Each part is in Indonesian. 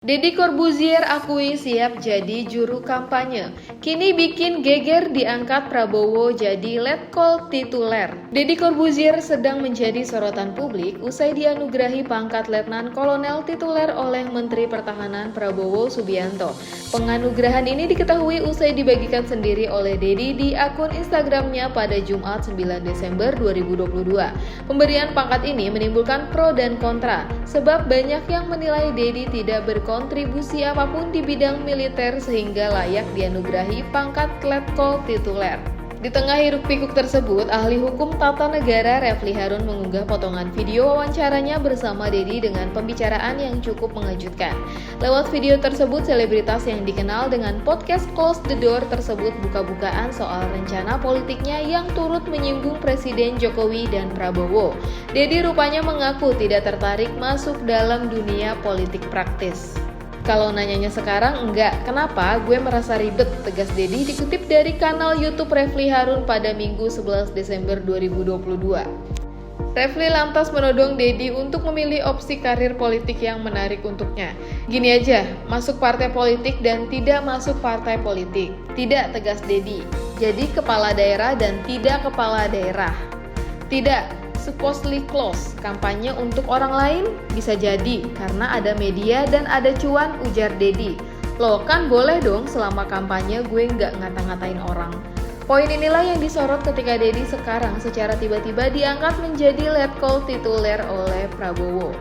Deddy Corbuzier akui siap jadi juru kampanye. Kini bikin geger diangkat Prabowo jadi letkol tituler. Deddy Corbuzier sedang menjadi sorotan publik usai dianugerahi pangkat letnan kolonel tituler oleh Menteri Pertahanan Prabowo Subianto. Penganugerahan ini diketahui usai dibagikan sendiri oleh Deddy di akun Instagramnya pada Jumat 9 Desember 2022. Pemberian pangkat ini menimbulkan pro dan kontra, sebab banyak yang menilai Deddy tidak berkontribusi apapun di bidang militer sehingga layak dianugerahi pangkat letkol tituler. Di tengah hiruk-pikuk tersebut, ahli hukum tata negara Refly Harun mengunggah potongan video wawancaranya bersama Deddy dengan pembicaraan yang cukup mengejutkan. Lewat video tersebut, selebritas yang dikenal dengan podcast Close the Door tersebut buka-bukaan soal rencana politiknya yang turut menyinggung Presiden Jokowi dan Prabowo. Deddy rupanya mengaku tidak tertarik masuk dalam dunia politik praktis. Kalau nanyanya sekarang, enggak. Kenapa? Gue merasa ribet, tegas Deddy dikutip dari kanal YouTube Refly Harun pada Minggu 11 Desember 2022. Refly lantas menodong Deddy untuk memilih opsi karir politik yang menarik untuknya. Gini aja, masuk partai politik dan tidak masuk partai politik. Tidak, tegas Deddy. Jadi kepala daerah dan tidak kepala daerah. Tidak. Supposedly close, kampanye untuk orang lain bisa jadi karena ada media dan ada cuan, ujar Deddy. Loh kan boleh dong selama kampanye gue nggak ngata-ngatain orang. Poin inilah yang disorot ketika Deddy sekarang secara tiba-tiba diangkat menjadi letkol tituler oleh Prabowo.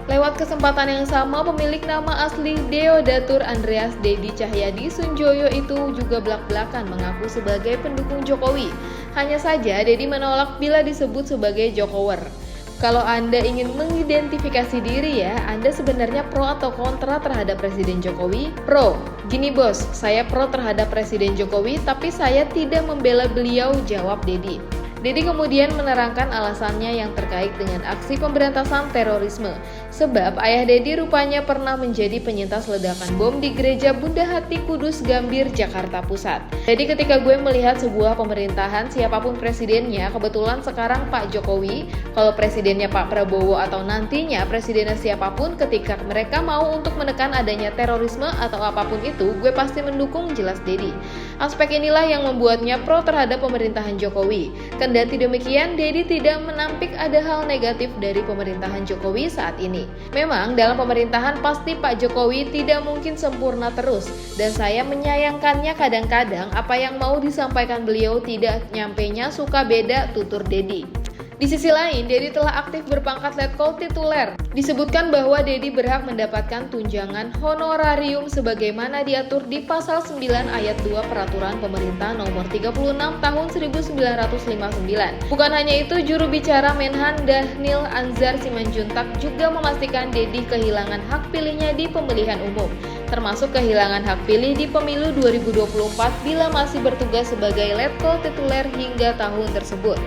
Lewat kesempatan yang sama, pemilik nama asli Deodatur Andreas Deddy Cahyadi Sunjoyo itu juga belak-belakan mengaku sebagai pendukung Jokowi. Hanya saja, Deddy menolak bila disebut sebagai Jokower. Kalau Anda ingin mengidentifikasi diri ya, Anda sebenarnya pro atau kontra terhadap Presiden Jokowi? Pro. Gini bos, saya pro terhadap Presiden Jokowi, tapi saya tidak membela beliau, jawab Deddy. Deddy kemudian menerangkan alasannya yang terkait dengan aksi pemberantasan terorisme. Sebab ayah Deddy rupanya pernah menjadi penyintas ledakan bom di Gereja Bunda Hati Kudus Gambir, Jakarta Pusat. Jadi ketika gue melihat sebuah pemerintahan siapapun presidennya, kebetulan sekarang Pak Jokowi, kalau presidennya Pak Prabowo atau nantinya presidennya siapapun, ketika mereka mau untuk menekan adanya terorisme atau apapun itu, gue pasti mendukung, jelas Deddy. Aspek inilah yang membuatnya pro terhadap pemerintahan Jokowi. Kendati demikian, Deddy tidak menampik ada hal negatif dari pemerintahan Jokowi saat ini. Memang dalam pemerintahan pasti Pak Jokowi tidak mungkin sempurna terus, dan saya menyayangkannya kadang-kadang apa yang mau disampaikan beliau tidak nyampenya suka beda, tutur Deddy. Di sisi lain, Deddy telah aktif berpangkat letkol tituler. Disebutkan bahwa Deddy berhak mendapatkan tunjangan honorarium sebagaimana diatur di Pasal 9 Ayat 2 Peraturan Pemerintah Nomor 36 Tahun 1959. Bukan hanya itu, juru bicara Menhan Dhanil Anzar Simanjuntak juga memastikan Deddy kehilangan hak pilihnya di pemilihan umum, termasuk kehilangan hak pilih di pemilu 2024 bila masih bertugas sebagai letkol tituler hingga tahun tersebut.